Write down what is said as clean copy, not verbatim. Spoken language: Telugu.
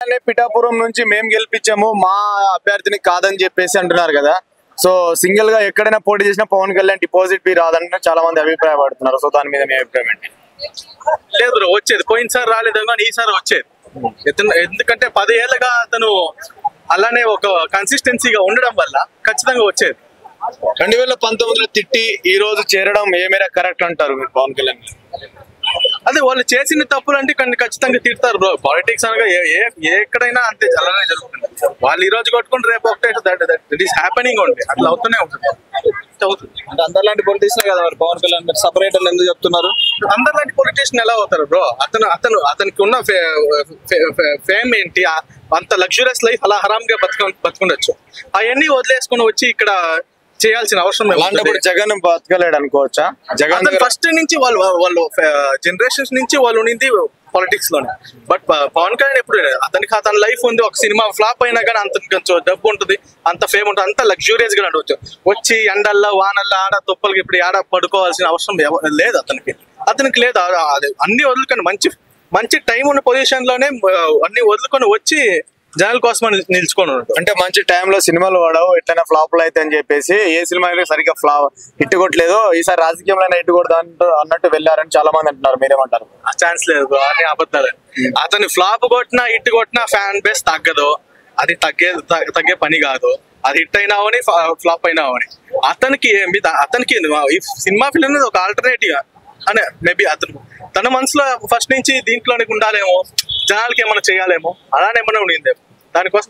పిఠాపురం నుంచి మేము గెలిపించాము మా అభ్యర్థిని కాదని చెప్పేసి అంటున్నారు కదా. సో సింగిల్ గా ఎక్కడైనా పోటీ చేసినా పవన్ కళ్యాణ్ డిపాజిట్ బి రాదని చాలా మంది అభిప్రాయపడుతున్నారు. సో దాని మీద మీ అభిప్రాయం ఏంటి? లేదు వచ్చేది, పోయినసారి రాలేదు కానీ ఈసారి వచ్చేది. ఎందుకంటే 10 ఏళ్ళగా అతను అలానే ఒక కన్సిస్టెన్సీగా ఉండడం వల్ల ఖచ్చితంగా వచ్చేది. 2019లో తిట్టి ఈ రోజు చేరడం ఏ మేర కరెక్ట్ అంటారు మీరు పవన్ కళ్యాణ్? అదే వాళ్ళు చేసిన తప్పులు అంటే ఖచ్చితంగా తిడతారు బ్రో. పాలిటిక్స్ అనగా ఎక్కడైనా అంతే అలానే జరుగుతుంది. వాళ్ళు ఈ రోజు కొట్టుకుని రేపు ఒకటే దట్ ఈస్ హ్యాపెనింగ్ ఉంది, అట్లా అవుతూనే ఉంటుంది. అంటే అందరిలాంటి పొలిటీషియన్ కదా మరి పవన్ కళ్యాణ్ సపరేట్ ఎందుకు చెప్తున్నారు? అందరిలాంటి పొలిటీషియన్ ఎలా అవుతారు బ్రో? అతనికి ఉన్న ఫేమ్ ఏంటి? అంత లగ్జూరియస్ లైఫ్ అలా హరామ్గా బతుకుండొచ్చు. అవన్నీ వదిలేసుకుని వచ్చి ఇక్కడ చేయాల్సిన అవసరం అలాంటప్పుడు జగన్ బతకలేడు అనుకోవచ్చా? జగన్ ఫస్ట్ నుంచి వాళ్ళు జనరేషన్స్ నుంచి వాళ్ళు ఉండింది పాలిటిక్స్ లోనే. బట్ పవన్ కళ్యాణ్ ఎప్పుడు అతని లైఫ్ ఉంది. ఒక సినిమా ఫ్లాప్ అయినా కానీ అంత కొంచెం డబ్బు ఉంటుంది, అంత ఫేమ్ ఉంటుంది, అంత లగ్జూరియస్ గా నడవచ్చు. వచ్చి ఎండల్లో వానల్లో ఆడ తుప్పలకి ఇప్పుడు ఆడ పడుకోవాల్సిన అవసరం లేదు అతనికి లేదు. అన్ని వదులుకొని మంచి టైం ఉన్న పొజిషన్ లోనే అన్ని వదులుకొని వచ్చి జనాల కోసం నిలుచుకొని ఉంటాడు. అంటే మంచి టైంలో సినిమాలు వాడవు, ఎట్లయినా ఫ్లాప్లు అయితే అని చెప్పేసి ఏ సినిమా సరిగ్గా హిట్ కొట్టలేదు, ఈసారి రాజకీయంలో హిట్ కొడదా అన్నట్టు వెళ్ళారని చాలా మంది అంటున్నారు. మీరేమంటారు? ఆ ఛాన్స్ లేదు, అన్ని అబద్ధాలు. అతని ఫ్లాప్ కొట్టినా హిట్ కొట్టినా ఫ్యాన్ బేస్ తగ్గదు. అది తగ్గే పని కాదు. అది హిట్ అయినా అవని ఫ్లాప్ అయినా అవని అతనికి ఈ సినిమా ఫిల్మ్ ఒక ఆల్టర్నేటివ్ అనే మేబీ తన మనసులో ఫస్ట్ నుంచి దీంట్లోనే ఉండాలేమో, జనాలకి ఏమైనా చేయాలేమో, అలానే ఏమైనా ఉండిందేమో, దానికోసం